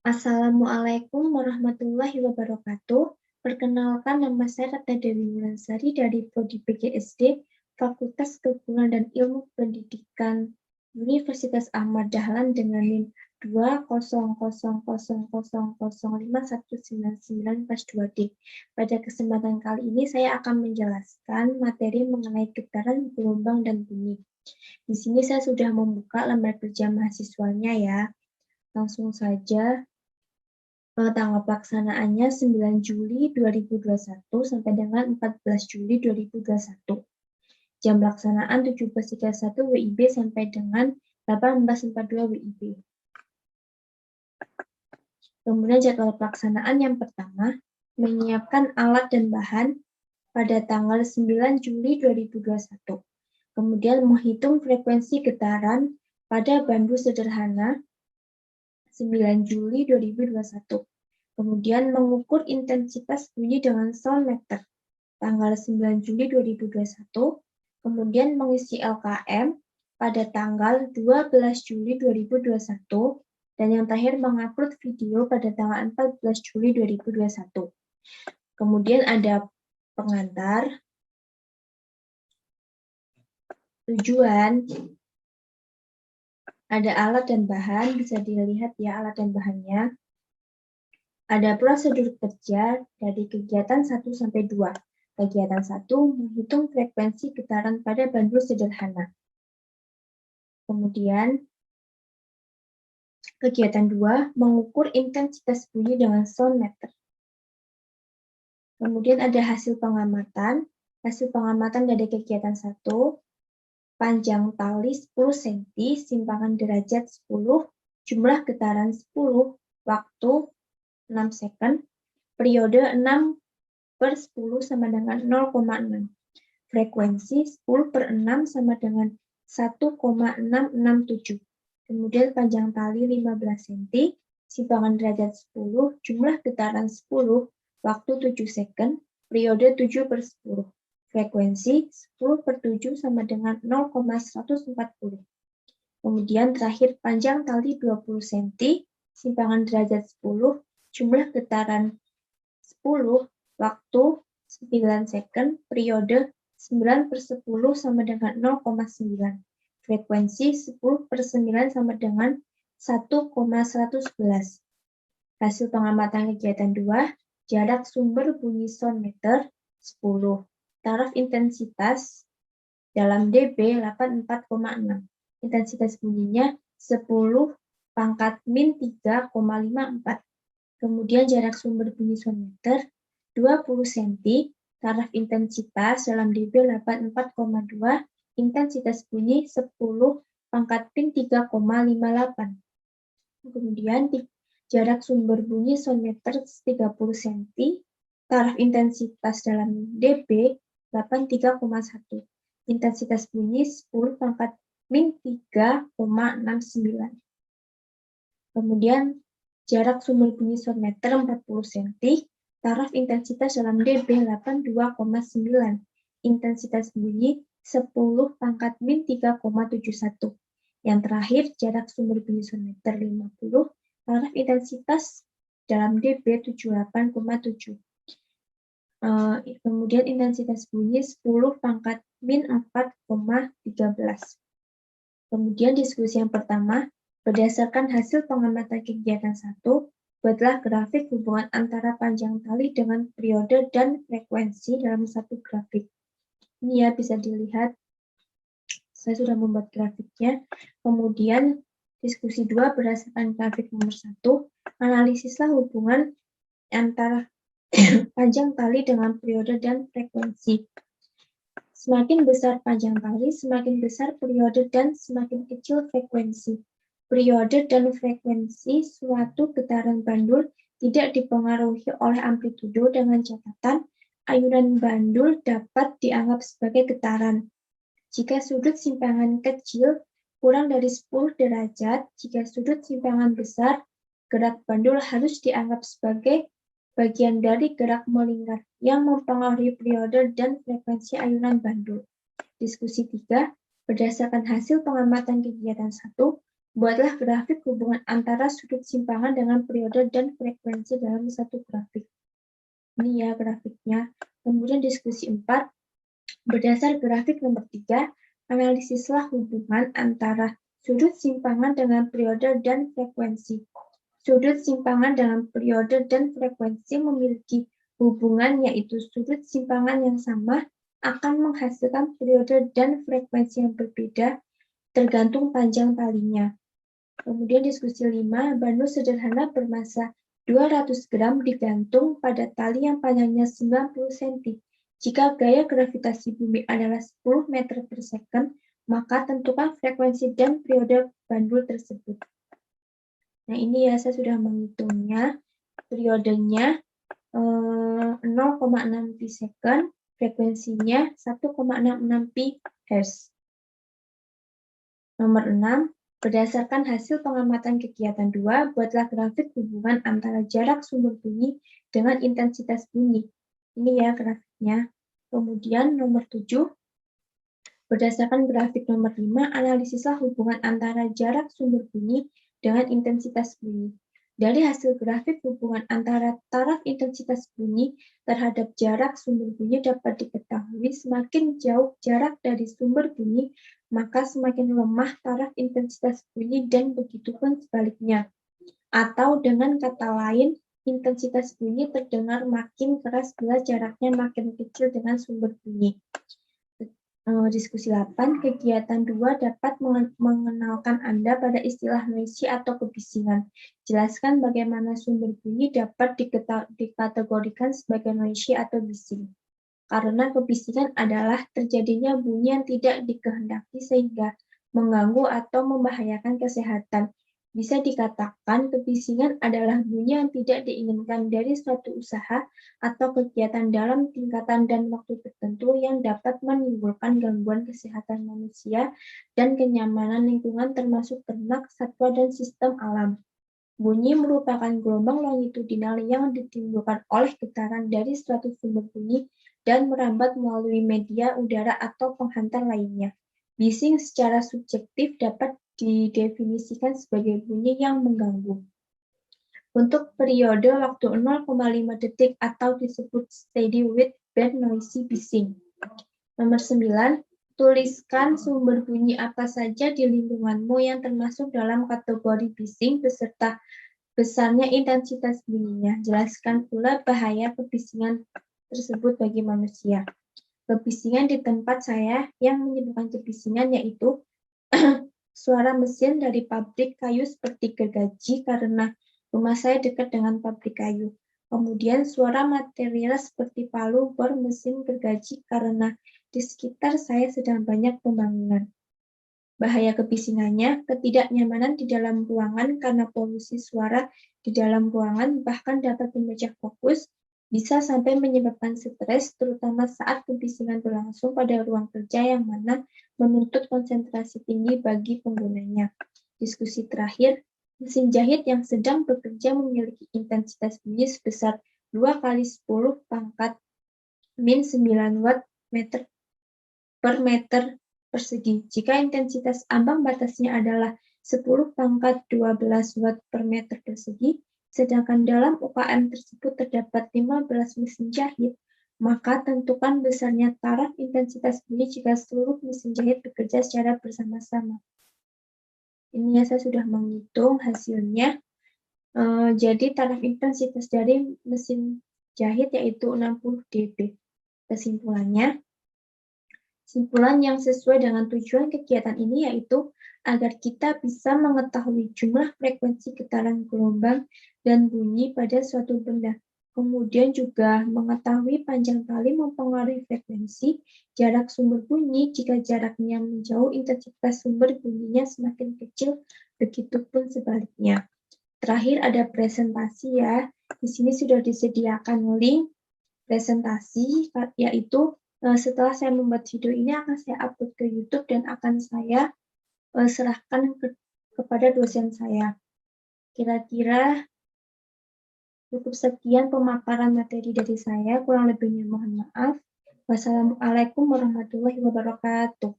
Assalamualaikum warahmatullahi wabarakatuh. Perkenalkan, nama saya Ratna Dewi Wulansari dari Prodi PGSD, Fakultas Keguruan dan Ilmu Pendidikan Universitas Ahmad Dahlan dengan NIM 200005199 kelas 2D. Pada kesempatan kali ini saya akan menjelaskan materi mengenai getaran, gelombang, dan bunyi. Di sini saya sudah membuka lembar kerja mahasiswanya ya. Langsung saja. Tanggal pelaksanaannya 9 Juli 2021 sampai dengan 14 Juli 2021. Jam pelaksanaan 17.31 WIB sampai dengan 18.42 WIB. Kemudian jadwal pelaksanaan yang pertama, menyiapkan alat dan bahan pada tanggal 9 Juli 2021. Kemudian menghitung frekuensi getaran pada bandu sederhana 9 Juli 2021. Kemudian mengukur intensitas bunyi dengan soundmeter tanggal 9 Juli 2021. Kemudian mengisi LKM pada tanggal 12 Juli 2021. Dan yang terakhir mengupload video pada tanggal 14 Juli 2021. Kemudian ada pengantar, tujuan, ada alat dan bahan, bisa dilihat ya alat dan bahannya. Ada prosedur kerja dari kegiatan 1 sampai 2. Kegiatan 1, menghitung frekuensi getaran pada bandu sederhana. Kemudian, kegiatan 2, mengukur intensitas bunyi dengan soundmeter. Kemudian ada hasil pengamatan. Hasil pengamatan dari kegiatan 1, panjang tali 10 cm, simpangan derajat 10, jumlah getaran 10, waktu 6 second, periode 6/10 sama dengan 0,6. Frekuensi 10/6 sama dengan 1,667. Kemudian panjang tali 15 cm, simpangan derajat 10, jumlah getaran 10, waktu 7 second, periode 7/10. Frekuensi 10/7 sama dengan 0,140. Kemudian terakhir panjang tali 20 cm, simpangan derajat 10, jumlah getaran 10, waktu 9 second, periode 9/10 sama dengan 0,9. Frekuensi 10/9 sama dengan 1,111. Hasil pengamatan kegiatan 2, jarak sumber bunyi soundmeter 10. Taraf intensitas dalam dB 84,6. Intensitas bunyinya 10 pangkat min 3,54. Kemudian jarak sumber bunyi soundmeter 20 cm, taraf intensitas dalam dB 84,2, intensitas bunyi 10 pangkat min 3,58. Kemudian jarak sumber bunyi soundmeter 30 cm, taraf intensitas dalam dB 83,1. Intensitas bunyi 10 pangkat min 3,69. Kemudian jarak sumber bunyi soundmeter 40 cm, taraf intensitas dalam dB 82,9. Intensitas bunyi 10 pangkat min 3,71. Yang terakhir jarak sumber bunyi soundmeter 50, taraf intensitas dalam dB 78,7. Kemudian intensitas bunyi 10 pangkat min 4,13. Kemudian diskusi yang pertama, berdasarkan hasil pengamatan kegiatan 1, buatlah grafik hubungan antara panjang tali dengan periode dan frekuensi dalam satu grafik. Ini ya bisa dilihat, saya sudah membuat grafiknya. Kemudian diskusi 2, berdasarkan grafik nomor 1, analisislah hubungan antara panjang tali dengan periode dan frekuensi. Semakin besar panjang tali, semakin besar periode dan semakin kecil frekuensi. Periode dan frekuensi suatu getaran bandul tidak dipengaruhi oleh amplitudo dengan catatan ayunan bandul dapat dianggap sebagai getaran. Jika sudut simpangan kecil kurang dari 10 derajat, jika sudut simpangan besar, gerak bandul harus dianggap sebagai bagian dari gerak melingkar yang mempengaruhi periode dan frekuensi ayunan bandul. Diskusi 3, berdasarkan hasil pengamatan kegiatan 1, Buatlah grafik hubungan antara sudut simpangan dengan periode dan frekuensi dalam satu grafik. Ini ya grafiknya. Kemudian diskusi 4, berdasar grafik nomor 3, analisislah hubungan antara sudut simpangan dengan periode dan frekuensi. Sudut simpangan dengan periode dan frekuensi memiliki hubungan, yaitu sudut simpangan yang sama akan menghasilkan periode dan frekuensi yang berbeda tergantung panjang talinya. Kemudian diskusi 5, banu sederhana bermassa 200 gram digantung pada tali yang panjangnya 90 cm. Jika gaya gravitasi bumi adalah 10 meter per second, maka tentukan frekuensi dan periode bandul tersebut. Nah, ini ya saya sudah menghitungnya. Periodenya 0,6 pi second, frekuensinya 1,66 pi Hz. Nomor 6, berdasarkan hasil pengamatan kegiatan 2, buatlah grafik hubungan antara jarak sumber bunyi dengan intensitas bunyi. Ini ya grafiknya. Kemudian nomor 7, berdasarkan grafik nomor 5, analisislah hubungan antara jarak sumber bunyi dengan intensitas bunyi. Dari hasil grafik hubungan antara taraf intensitas bunyi terhadap jarak sumber bunyi dapat diketahui semakin jauh jarak dari sumber bunyi, maka semakin lemah taraf intensitas bunyi dan begitu pun sebaliknya. Atau dengan kata lain, intensitas bunyi terdengar makin keras bila jaraknya makin kecil dengan sumber bunyi. Diskusi 8, kegiatan 2 dapat mengenalkan Anda pada istilah noisy atau kebisingan. Jelaskan bagaimana sumber bunyi dapat dikategorikan sebagai noisy atau bising. Karena kebisingan adalah terjadinya bunyi yang tidak dikehendaki sehingga mengganggu atau membahayakan kesehatan. Bisa dikatakan kebisingan adalah bunyi yang tidak diinginkan dari suatu usaha atau kegiatan dalam tingkatan dan waktu tertentu yang dapat menimbulkan gangguan kesehatan manusia dan kenyamanan lingkungan termasuk ternak, satwa, dan sistem alam. Bunyi merupakan gelombang longitudinal yang ditimbulkan oleh getaran dari suatu sumber bunyi dan merambat melalui media, udara, atau penghantar lainnya. Bising secara subjektif dapat didefinisikan sebagai bunyi yang mengganggu. Untuk periode waktu 0,5 detik atau disebut steady with bad noisy bising. Nomor 9, tuliskan sumber bunyi apa saja di lingkunganmu yang termasuk dalam kategori bising beserta besarnya intensitas bunyinya. Jelaskan pula bahaya kebisingan tersebut bagi manusia. Kebisingan di tempat saya yang menyebabkan kebisingan yaitu suara mesin dari pabrik kayu seperti gergaji karena rumah saya dekat dengan pabrik kayu. Kemudian suara material seperti palu, bor, mesin gergaji karena di sekitar saya sedang banyak pembangunan. Bahaya kebisingannya, ketidaknyamanan di dalam ruangan karena polusi suara di dalam ruangan bahkan dapat memecah fokus, bisa sampai menyebabkan stres, terutama saat kebisingan berlangsung pada ruang kerja yang mana menuntut konsentrasi tinggi bagi penggunanya. Diskusi terakhir, mesin jahit yang sedang bekerja memiliki intensitas bunyi sebesar 2 kali 10 pangkat min 9 watt per meter persegi. Jika intensitas ambang batasnya adalah 10 pangkat 12 watt per meter persegi, sedangkan dalam UKM tersebut terdapat 15 mesin jahit, maka tentukan besarnya taraf intensitas bunyi jika seluruh mesin jahit bekerja secara bersama-sama. Ini ya saya sudah menghitung hasilnya. Jadi taraf intensitas dari mesin jahit yaitu 60 dB. Kesimpulannya, kesimpulan yang sesuai dengan tujuan kegiatan ini yaitu agar kita bisa mengetahui jumlah frekuensi getaran gelombang dan bunyi pada suatu benda. Kemudian juga mengetahui panjang tali mempengaruhi frekuensi, jarak sumber bunyi, jika jaraknya menjauh intensitas sumber bunyinya semakin kecil, begitupun sebaliknya. Terakhir ada presentasi ya. Di sini sudah disediakan link presentasi, yaitu setelah saya membuat video ini akan saya upload ke YouTube dan akan saya serahkan kepada dosen saya. Kira-kira cukup sekian pemaparan materi dari saya, kurang lebihnya mohon maaf. Wassalamualaikum warahmatullahi wabarakatuh.